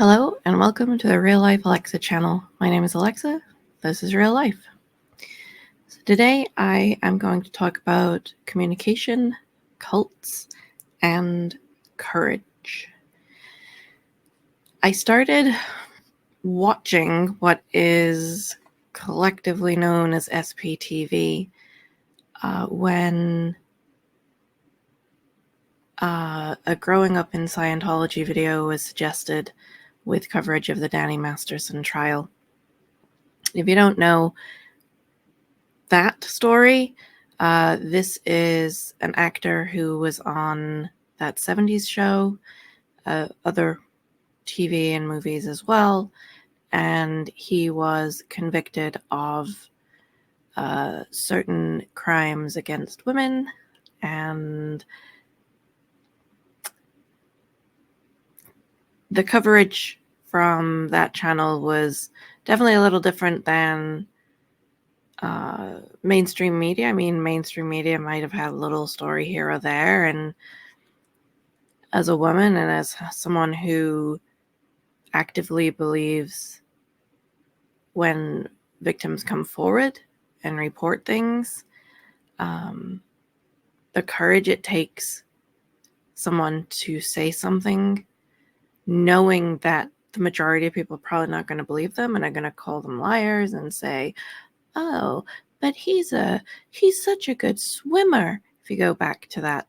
Hello and welcome to the Real Life Alexa channel. My name is Alexa. This is Real Life. So today I am going to talk about communication, cults, and courage. I started watching what is collectively known as SPTV when a Growing Up in Scientology video was suggested with coverage of the Danny Masterson trial. If you don't know that story, this is an actor who was on that 70s show, other TV and movies as well, and he was convicted of certain crimes against women, and the coverage from that channel was definitely a little different than mainstream media. I mean, mainstream media might have had a little story here or there, and as a woman and as someone who actively believes when victims come forward and report things, the courage it takes someone to say something knowing that the majority of people are probably not going to believe them and are going to call them liars and say, oh, but he's such a good swimmer. If you go back to that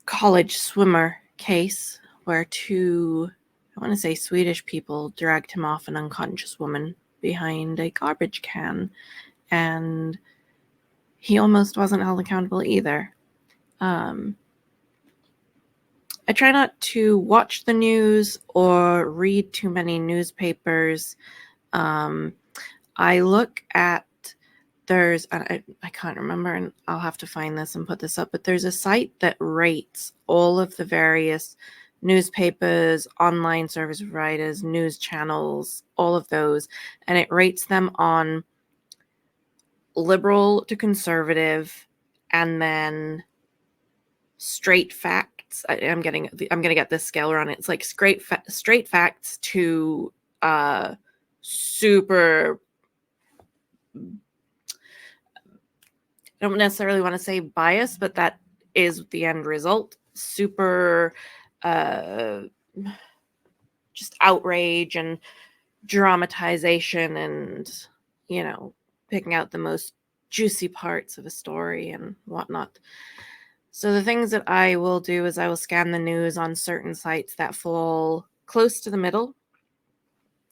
college swimmer case where two, I want to say Swedish people, dragged him off an unconscious woman behind a garbage can, and he almost wasn't held accountable either. I try not to watch the news or read too many newspapers. I look at, I can't remember, and I'll have to find this and put this up, but there's a site that rates all of the various newspapers, online service providers, news channels, all of those, and it rates them on liberal to conservative and then straight facts. I'm gonna get this scale on it. It's like straight facts to super, I don't necessarily want to say bias, but that is the end result. Super just outrage and dramatization and, picking out the most juicy parts of a story and whatnot. So the things that I will do is I will scan the news on certain sites that fall close to the middle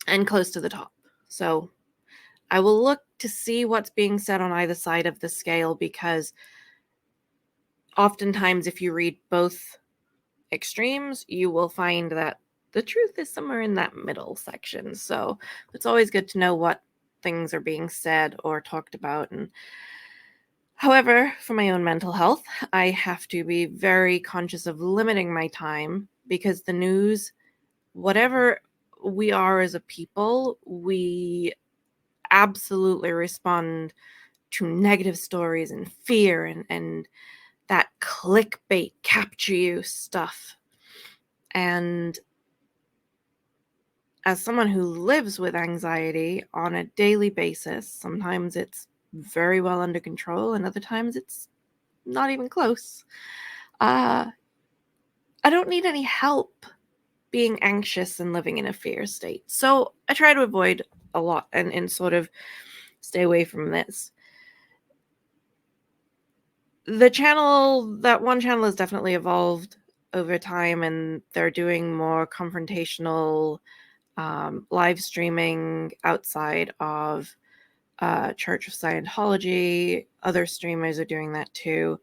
and close to the top. So I will look to see what's being said on either side of the scale, because oftentimes if you read both extremes, you will find that the truth is somewhere in that middle section. So it's always good to know what things are being said or talked about. And however, for my own mental health, I have to be very conscious of limiting my time, because the news, whatever we are as a people, we absolutely respond to negative stories and fear and that clickbait capture you stuff. And as someone who lives with anxiety on a daily basis, sometimes it's very well under control and other times it's not even close. I don't need any help being anxious and living in a fear state. So I try to avoid a lot and sort of stay away from this. That one channel has definitely evolved over time, and they're doing more confrontational live streaming outside of Church of Scientology. Other streamers are doing that too.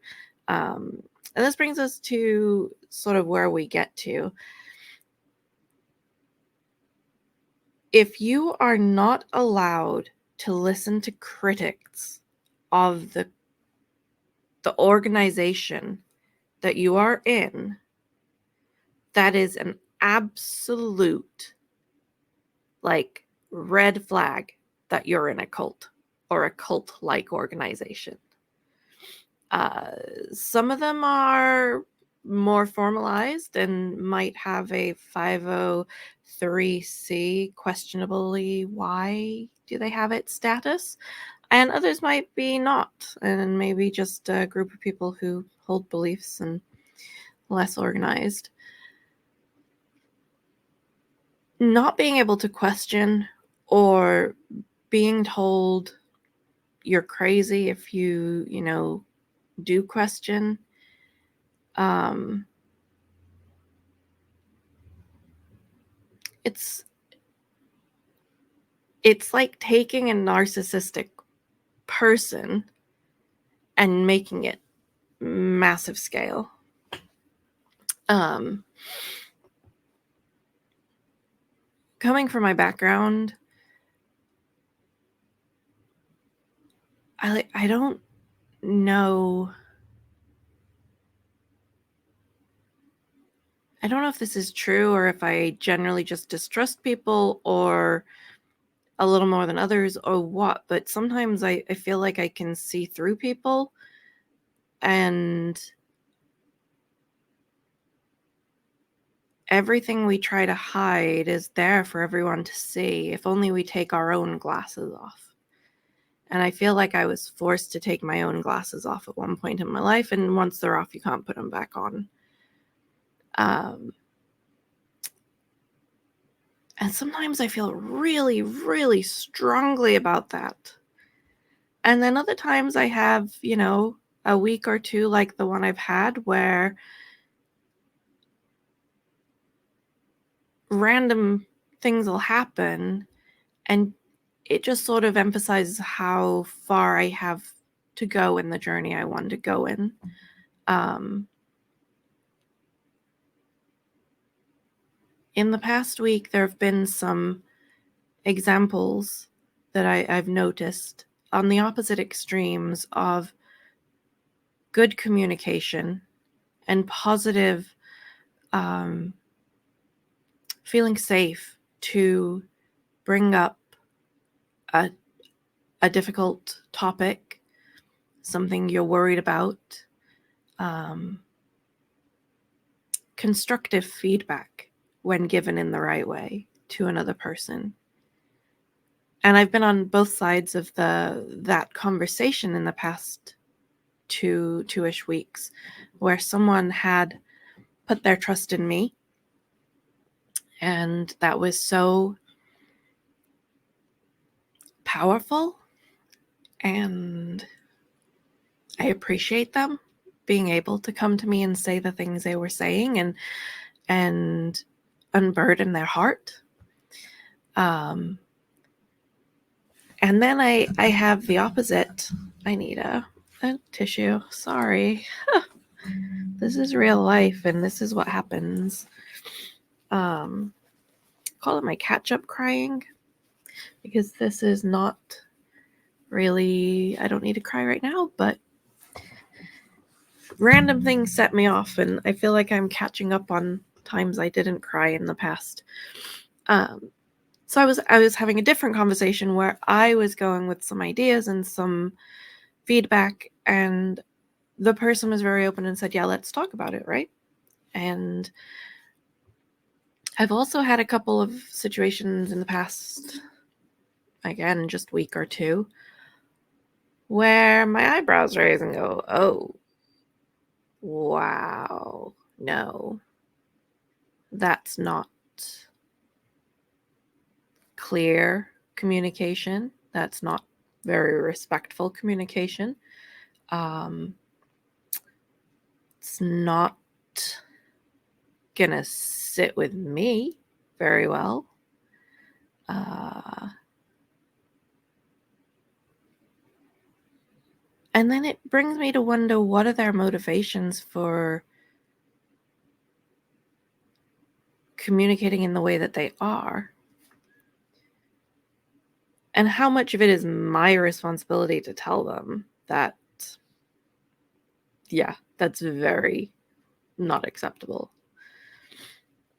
And this brings us to sort of where we get to. If you are not allowed to listen to critics of the organization that you are in, that is an absolute red flag that you're in a cult or a cult-like organization. Some of them are more formalized and might have a 503c questionably why do they have it status, and others might be not, and maybe just a group of people who hold beliefs and less organized. Not being able to question or being told you're crazy if you do question, it's it's like taking a narcissistic person and making it massive scale. Coming from my background, I don't know. I don't know if this is true or if I generally just distrust people or a little more than others or what, but sometimes I feel like I can see through people, and everything we try to hide is there for everyone to see if only we take our own glasses off. And I feel like I was forced to take my own glasses off at one point in my life, and once they're off, you can't put them back on. And sometimes I feel really, really strongly about that. And then other times I have, a week or two like the one I've had where random things will happen and it just sort of emphasizes how far I have to go in the journey I want to go in. In the past week, there have been some examples that I've noticed on the opposite extremes of good communication and positive, feeling safe to bring up a difficult topic, something you're worried about, constructive feedback when given in the right way to another person. And I've been on both sides of that conversation in the past two-ish weeks, where someone had put their trust in me, and that was so powerful, and I appreciate them being able to come to me and say the things they were saying and unburden their heart. And then I have the opposite. I need a tissue. Sorry. This is real life, and this is what happens. Call it my catch-up crying, because this is not really, I don't need to cry right now, but random things set me off, and I feel like I'm catching up on times I didn't cry in the past. So I was having a different conversation where I was going with some ideas and some feedback, and the person was very open and said, yeah, let's talk about it, right? And I've also had a couple of situations in the past, again, just week or two, where my eyebrows raise and go, oh, wow, no, that's not clear communication. That's not very respectful communication. It's not gonna sit with me very well. And then it brings me to wonder, what are their motivations for communicating in the way that they are? And how much of it is my responsibility to tell them that, yeah, that's very not acceptable.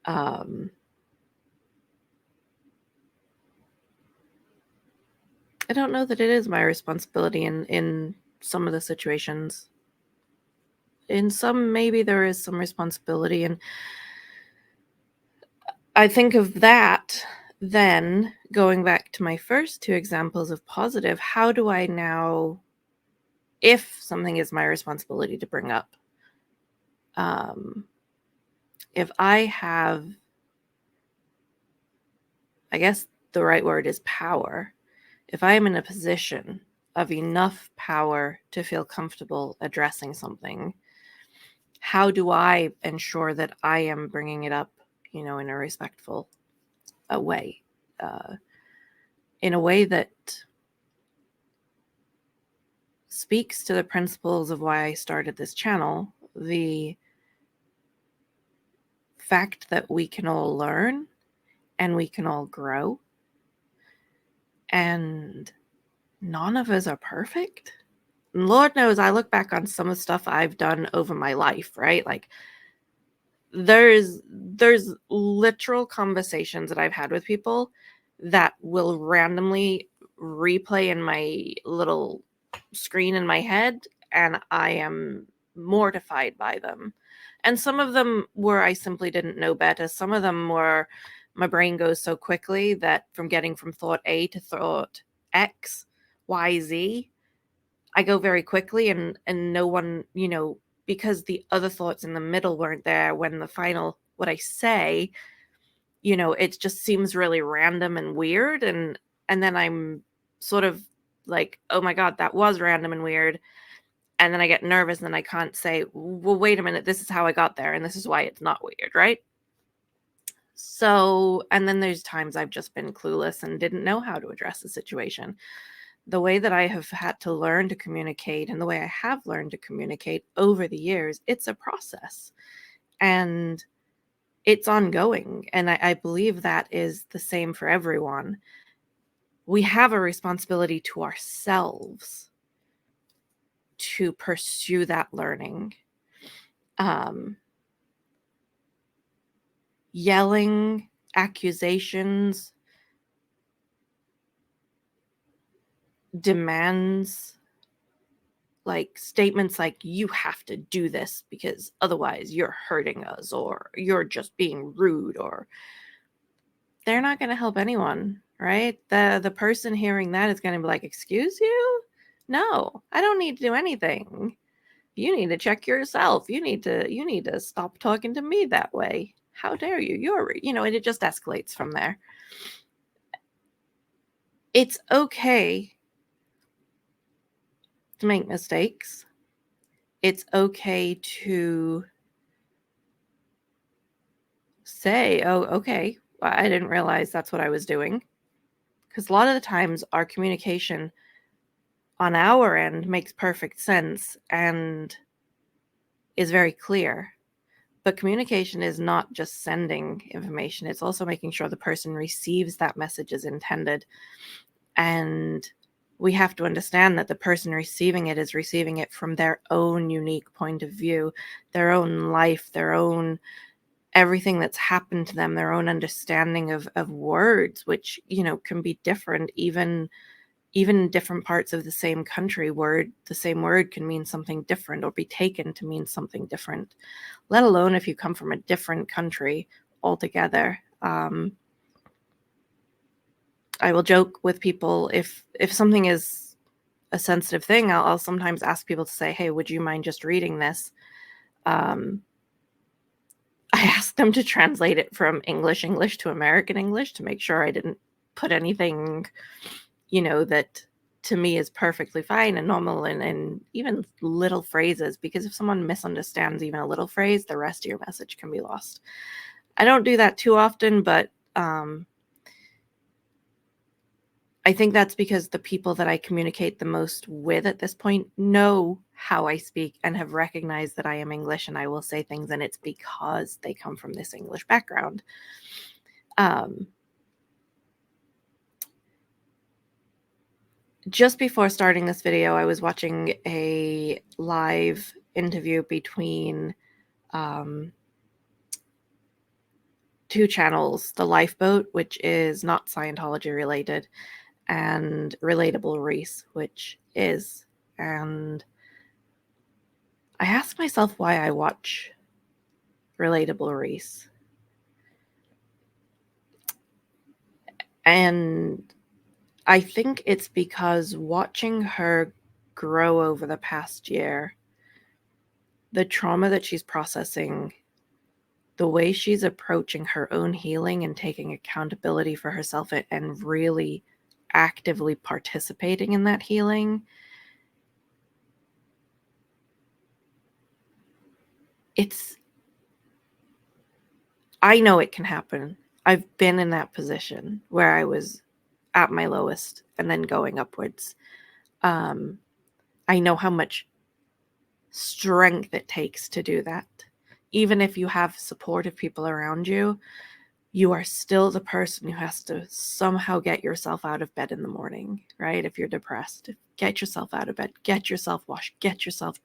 I don't know that it is my responsibility in some of the situations. in some, maybe there is some responsibility. And I think of that, then going back to my first two examples of positive, how do I now, if something is my responsibility to bring up, if I have, I guess the right word is power, if I am in a position of enough power to feel comfortable addressing something, how do I ensure that I am bringing it up, in a respectful way, in a way that speaks to the principles of why I started this channel, the fact that we can all learn and we can all grow, and none of us are perfect. And Lord knows I look back on some of the stuff I've done over my life, right? Like there's literal conversations that I've had with people that will randomly replay in my little screen in my head, and I am mortified by them. And some of them were I simply didn't know better. Some of them were my brain goes so quickly that from getting from thought A to thought X, Y, Z, I go very quickly, and no one, because the other thoughts in the middle weren't there when the final, what I say, it just seems really random and weird. And then I'm sort of like, oh my God, that was random and weird. And then I get nervous and then I can't say, well, wait a minute, this is how I got there. And this is why it's not weird, right? So, and then there's times I've just been clueless and didn't know how to address the situation. The way that I have had to learn to communicate and the way I have learned to communicate over the years, it's a process and it's ongoing. And I believe that is the same for everyone. We have a responsibility to ourselves to pursue that learning. Yelling, accusations, demands, like statements like, you have to do this because otherwise you're hurting us, or you're just being rude, or they're not going to help anyone, right? The person hearing that is going to be like, excuse you? No, I don't need to do anything. You need to check yourself. You need to stop talking to me that way. How dare you? And it just escalates from there. It's okay to make mistakes. It's okay to say, oh, okay, I didn't realize that's what I was doing. Because a lot of the times our communication on our end makes perfect sense and is very clear. But communication is not just sending information. It's also making sure the person receives that message as intended. And we have to understand that the person receiving it is receiving it from their own unique point of view, their own life, their own everything that's happened to them, their own understanding of words, which, can be different, even in different parts of the same country. The same word can mean something different or be taken to mean something different, let alone if you come from a different country altogether. I will joke with people, if something is a sensitive thing, I'll sometimes ask people to say, hey, would you mind just reading this? I asked them to translate it from English to American English to make sure I didn't put anything, that to me is perfectly fine and normal, and even little phrases, because if someone misunderstands even a little phrase, the rest of your message can be lost. I don't do that too often, but I think that's because the people that I communicate the most with at this point know how I speak and have recognized that I am English and I will say things, and it's because they come from this English background. Just before starting this video, I was watching a live interview between two channels, The Lifeboat, which is not Scientology related, and Relatable Reese, which is. And I ask myself why I watch Relatable Reese. And I think it's because watching her grow over the past year, the trauma that she's processing, the way she's approaching her own healing and taking accountability for herself and really actively participating in that healing, I know it can happen. I've been in that position where I was at my lowest and then going upwards. I know how much strength it takes to do that. Even if you have supportive people around you, you are still the person who has to somehow get yourself out of bed in the morning, right? If you're depressed, get yourself out of bed, get yourself washed, get yourself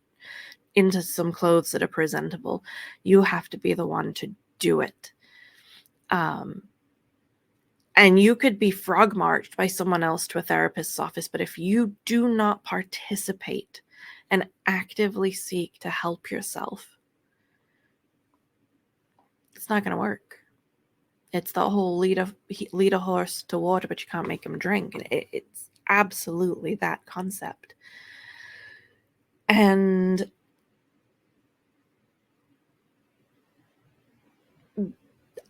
into some clothes that are presentable. You have to be the one to do it. And you could be frog marched by someone else to a therapist's office, but if you do not participate and actively seek to help yourself, it's not going to work. It's the whole lead a horse to water, but you can't make him drink. And it's absolutely that concept. And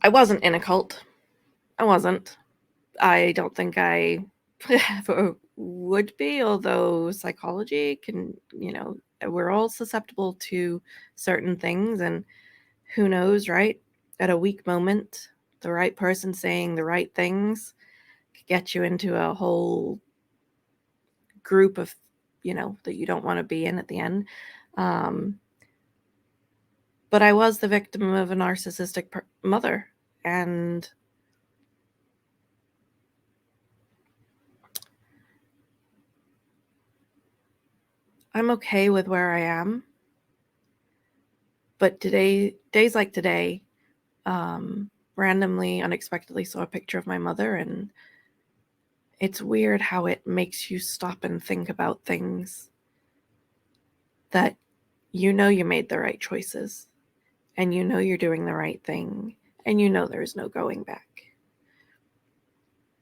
I wasn't in a cult. I wasn't. I don't think I ever would be, although psychology can, we're all susceptible to certain things, and who knows, right? At a weak moment, the right person saying the right things could get you into a whole group of, that you don't want to be in at the end. But I was the victim of a narcissistic mother, and I'm okay with where I am. But days like today, randomly, unexpectedly saw a picture of my mother, and it's weird how it makes you stop and think about things that you made the right choices, and you're doing the right thing, and there's no going back.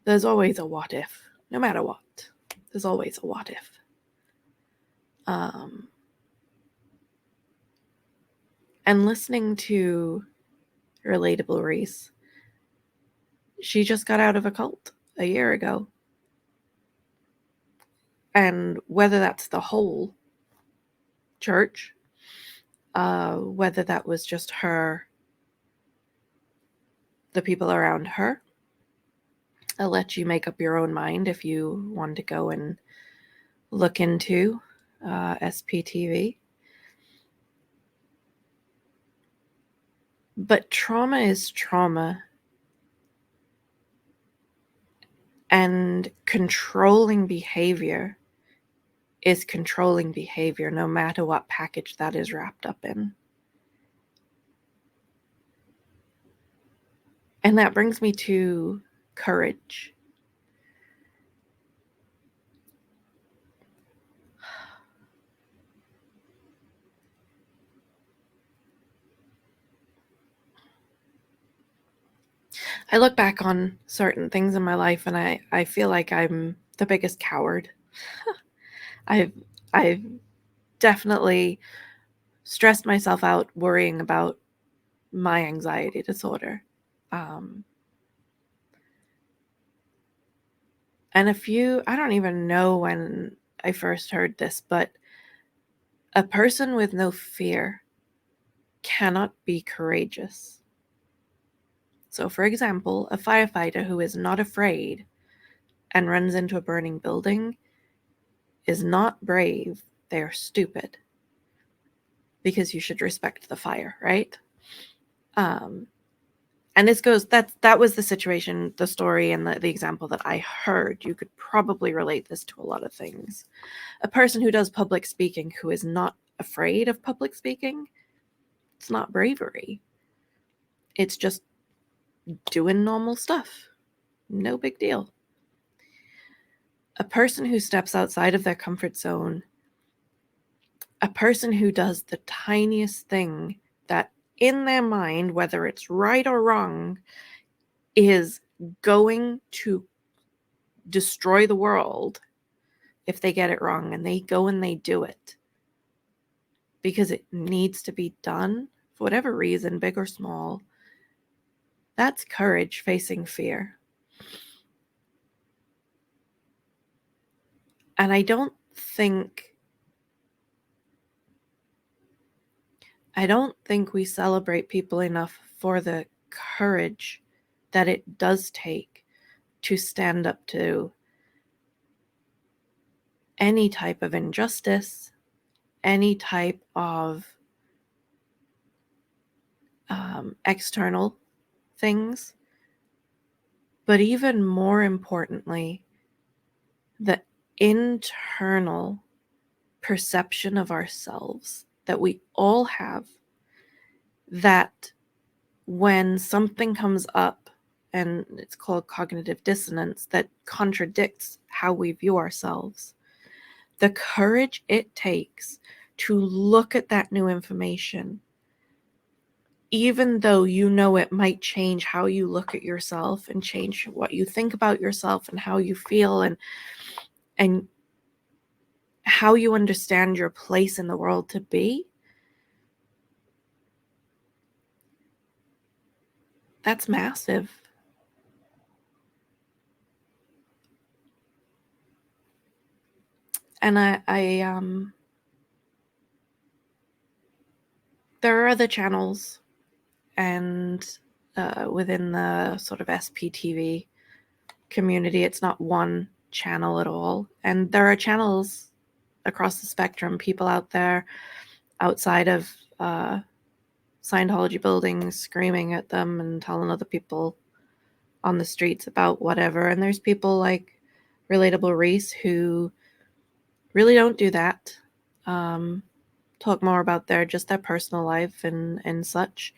There's always a what if, no matter what. There's always a what if. And listening to Relatable Reese, she just got out of a cult a year ago. And whether that's the whole church, whether that was just her, the people around her, I'll let you make up your own mind if you want to go and look into SPTV. But trauma is trauma. And controlling behavior is controlling behavior, no matter what package that is wrapped up in. And that brings me to courage. I look back on certain things in my life and I feel like I'm the biggest coward. I've definitely stressed myself out worrying about my anxiety disorder. And I don't even know when I first heard this, but a person with no fear cannot be courageous. So, for example, a firefighter who is not afraid and runs into a burning building is not brave, they are stupid. Because you should respect the fire, right? And that was the situation, the story, and the example that I heard. You could probably relate this to a lot of things. A person who does public speaking who is not afraid of public speaking, it's not bravery. It's just doing normal stuff. No big deal. A person who steps outside of their comfort zone a person who does the tiniest thing that in their mind, whether it's right or wrong, is going to destroy the world if they get it wrong, and they go and they do it because it needs to be done for whatever reason, big or small, that's courage facing fear. And I don't think we celebrate people enough for the courage that it does take to stand up to any type of injustice, any type of external things, but even more importantly, the internal perception of ourselves that we all have, that when something comes up, and it's called cognitive dissonance, that contradicts how we view ourselves, the courage it takes to look at that new information, even though you know it might change how you look at yourself and change what you think about yourself and how you feel and how you understand your place in the world to be, that's massive. And there are other channels and within the sort of SPTV community, it's not one channel at all. And there are channels across the spectrum, people out there outside of Scientology buildings screaming at them and telling other people on the streets about whatever. And there's people like Relatable Reese who really don't do that. Talk more about their personal life and such.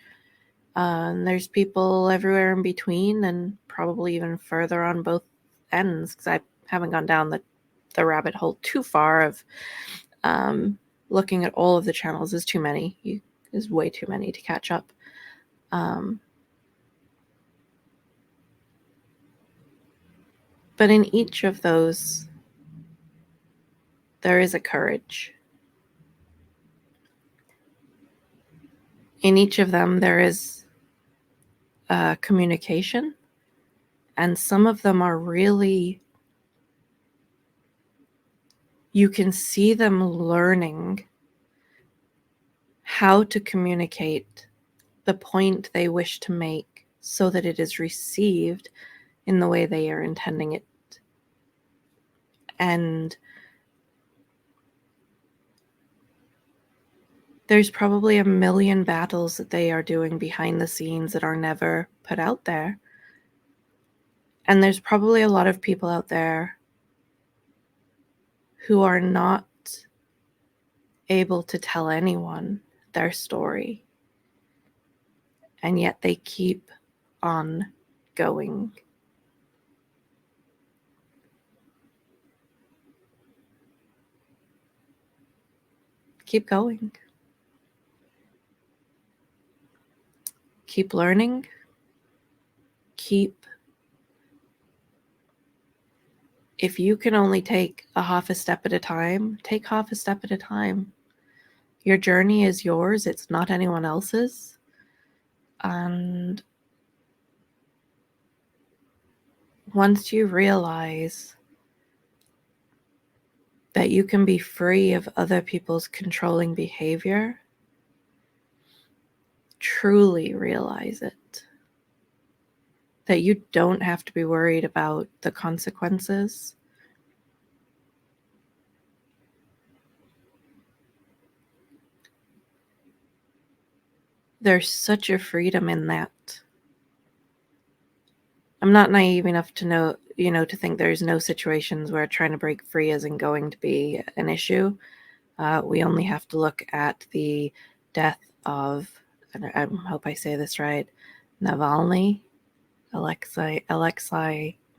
And there's people everywhere in between, and probably even further on both ends, because I haven't gone down the rabbit hole too far of looking at all of the channels. Is too many. Is way too many to catch up. But in each of those, there is a courage. In each of them, there is communication. And some of them are really, you can see them learning how to communicate the point they wish to make so that it is received in the way they are intending it. And there's probably a million battles that they are doing behind the scenes that are never put out there. And there's probably a lot of people out there who are not able to tell anyone their story. And yet they keep on going. Keep going. Keep learning. If you can only take a half a step at a time, take half a step at a time. Your journey is yours. It's not anyone else's. And once you realize that you can be free of other people's controlling behavior, truly realize it. That you don't have to be worried about the consequences. There's such a freedom in that. I'm not naive enough to know, to think there's no situations where trying to break free isn't going to be an issue. We only have to look at the death of, and I hope I say this right, Navalny, Alexei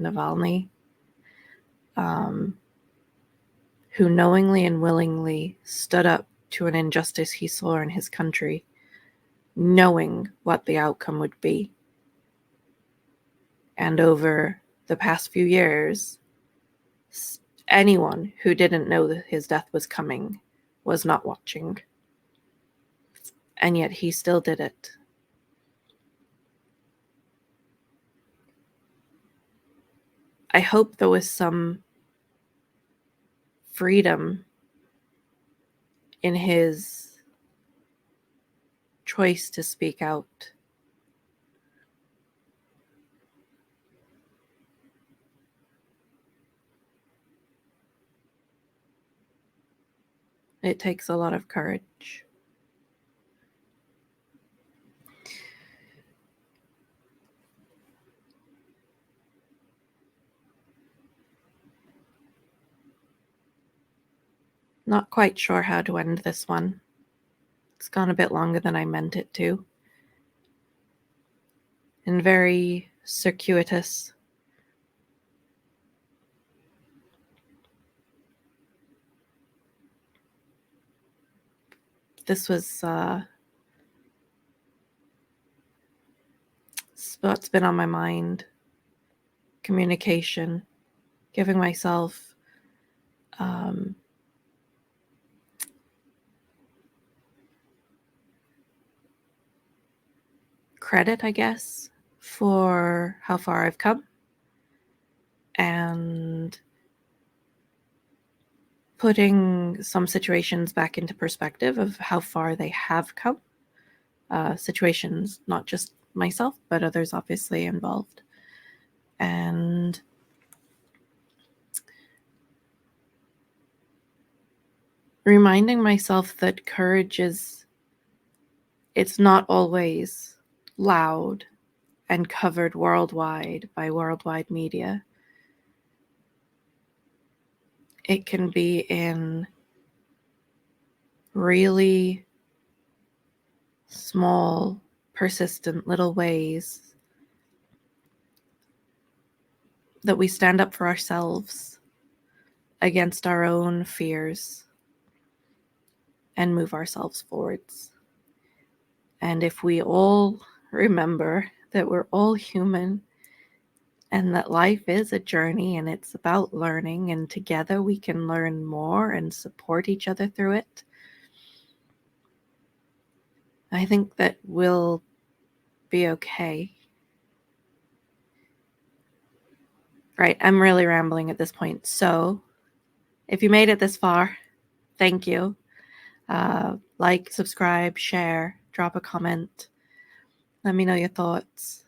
Navalny, who knowingly and willingly stood up to an injustice he saw in his country, knowing what the outcome would be. And over the past few years, anyone who didn't know that his death was coming was not watching. And yet he still did it. I hope there was some freedom in his choice to speak out. It takes a lot of courage. Not quite sure how to end this one. It's gone a bit longer than I meant it to. And very circuitous. This was what's been on my mind. Communication. Giving myself credit, I guess, for how far I've come, and putting some situations back into perspective of how far they have come. Situations, not just myself, but others obviously involved. And reminding myself that courage it's not always loud and covered worldwide by worldwide media. It can be in really small, persistent little ways that we stand up for ourselves against our own fears and move ourselves forwards. And if we all remember that we're all human and that life is a journey and it's about learning, and together we can learn more and support each other through it, I think that we'll be okay. Right, I'm really rambling at this point. So if you made it this far, thank you. Like, subscribe, share, drop a comment. Let me know your thoughts.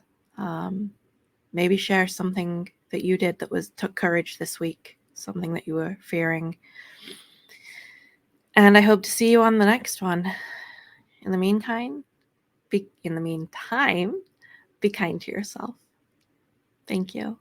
Maybe share something that you did that took courage this week, something that you were fearing. And I hope to see you on the next one. In the meantime, be kind to yourself. Thank you.